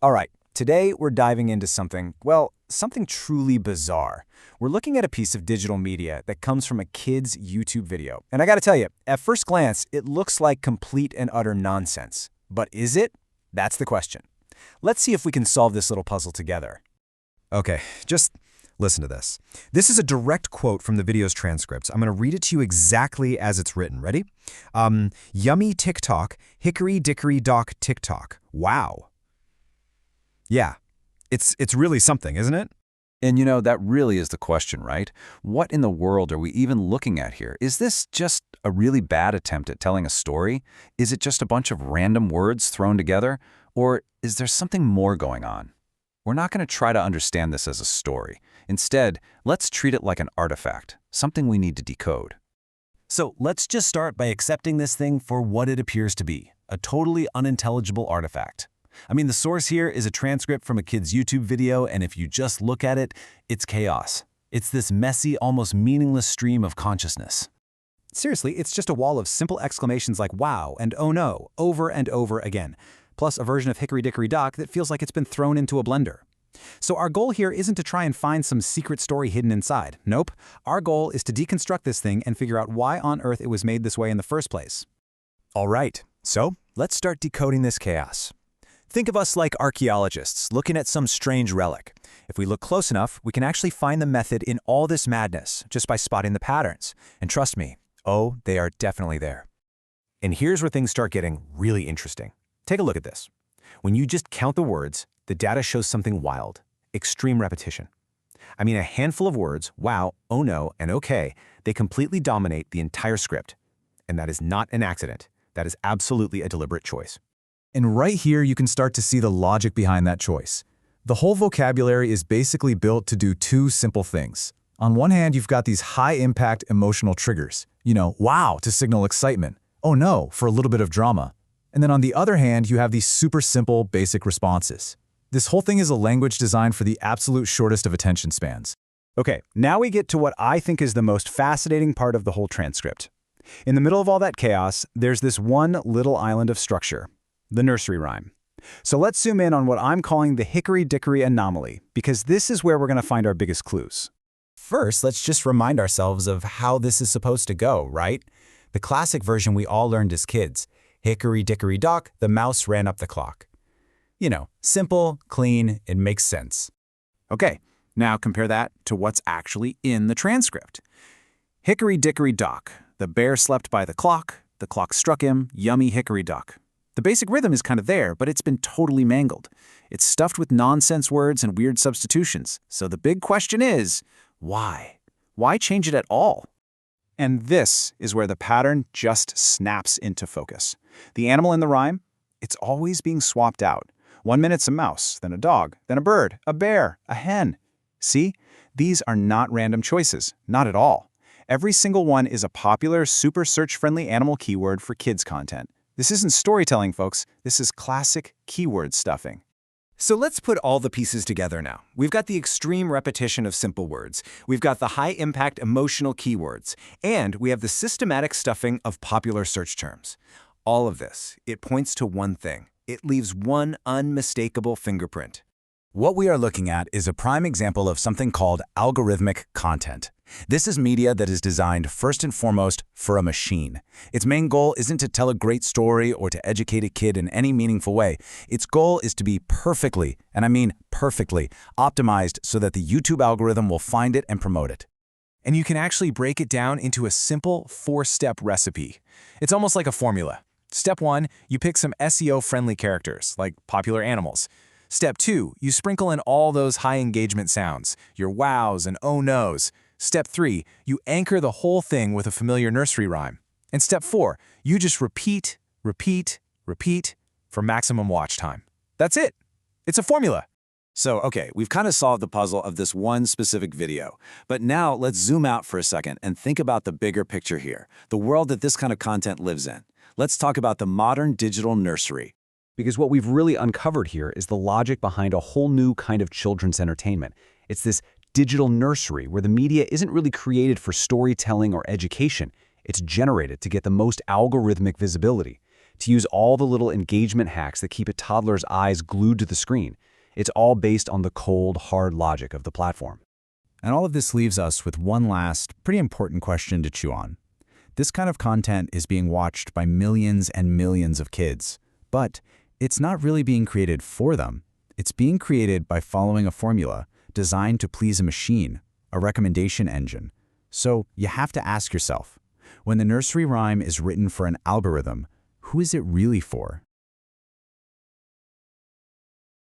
All right, today we're diving into something, well, something truly bizarre. We're looking at a piece of digital media that comes from a kid's YouTube video. And I gotta tell you, at first glance, it looks like complete and utter nonsense. But is it? That's the question. Let's see if we can solve this little puzzle together. Okay, just listen to this. This is a direct quote from the video's transcripts. I'm going to read it to you exactly as it's written. Ready? Yummy TikTok, hickory dickory dock TikTok. Wow. Yeah, it's really something, isn't it? And you know, that really is the question, right? What in the world are we even looking at here? Is this just a really bad attempt at telling a story? Is it just a bunch of random words thrown together? Or is there something more going on? We're not going to try to understand this as a story. Instead, let's treat it like an artifact, something we need to decode. So let's just start by accepting this thing for what it appears to be, a totally unintelligible artifact. I mean, the source here is a transcript from a kid's YouTube video, and if you just look at it, it's chaos. It's this messy, almost meaningless stream of consciousness. Seriously, it's just a wall of simple exclamations like wow and oh no, over and over again, plus a version of hickory dickory dock that feels like it's been thrown into a blender. So our goal here isn't to try and find some secret story hidden inside. Nope. Our goal is to deconstruct this thing and figure out why on earth it was made this way in the first place. All right, so let's start decoding this chaos. Think of us like archaeologists looking at some strange relic. If we look close enough, we can actually find the method in all this madness just by spotting the patterns. And trust me, oh, they are definitely there. And here's where things start getting really interesting. Take a look at this. When you just count the words, the data shows something wild, extreme repetition. I mean, a handful of words, wow, oh no, and okay, they completely dominate the entire script. And that is not an accident. That is absolutely a deliberate choice. And right here, you can start to see the logic behind that choice. The whole vocabulary is basically built to do two simple things. On one hand, you've got these high-impact emotional triggers. Wow, to signal excitement. Oh no, for a little bit of drama. And then on the other hand, you have these super simple, basic responses. This whole thing is a language designed for the absolute shortest of attention spans. Okay, now we get to what I think is the most fascinating part of the whole transcript. In the middle of all that chaos, there's this one little island of structure. The nursery rhyme. So let's zoom in on what I'm calling the hickory-dickory anomaly, because this is where we're going to find our biggest clues. First, let's just remind ourselves of how this is supposed to go, right? The classic version we all learned as kids. Hickory dickory dock, the mouse ran up the clock. Simple, clean, it makes sense. Okay, now compare that to what's actually in the transcript. Hickory dickory dock, the bear slept by the clock struck him, yummy hickory dock. The basic rhythm is kind of there, but it's been totally mangled. It's stuffed with nonsense words and weird substitutions. So the big question is, why? Why change it at all? And this is where the pattern just snaps into focus. The animal in the rhyme, it's always being swapped out. 1 minute it's a mouse, then a dog, then a bird, a bear, a hen. See? These are not random choices, not at all. Every single one is a popular, super search-friendly animal keyword for kids' content. This isn't storytelling, folks. This is classic keyword stuffing. So let's put all the pieces together now. We've got the extreme repetition of simple words. We've got the high-impact emotional keywords. And we have the systematic stuffing of popular search terms. All of this, it points to one thing. It leaves one unmistakable fingerprint. What we are looking at is a prime example of something called algorithmic content. This is media that is designed first and foremost for a machine. Its main goal isn't to tell a great story or to educate a kid in any meaningful way. Its goal is to be perfectly, and I mean perfectly, optimized so that the YouTube algorithm will find it and promote it. And you can actually break it down into a simple 4-step recipe. It's almost like a formula. Step 1, you pick some SEO-friendly characters, like popular animals. Step 2, you sprinkle in all those high-engagement sounds, your wows and oh no's. Step 3, you anchor the whole thing with a familiar nursery rhyme. And Step 4, you just repeat, repeat, repeat for maximum watch time. That's it. It's a formula. So, okay, we've kind of solved the puzzle of this one specific video. But now let's zoom out for a second and think about the bigger picture here, the world that this kind of content lives in. Let's talk about the modern digital nursery. Because what we've really uncovered here is the logic behind a whole new kind of children's entertainment. It's this digital nursery where the media isn't really created for storytelling or education. It's generated to get the most algorithmic visibility. to use all the little engagement hacks that keep a toddler's eyes glued to the screen. It's all based on the cold, hard logic of the platform. And all of this leaves us with one last, pretty important question to chew on. This kind of content is being watched by millions and millions of kids, but it's not really being created for them. It's being created by following a formula designed to please a machine, a recommendation engine. So you have to ask yourself, when the nursery rhyme is written for an algorithm, who is it really for?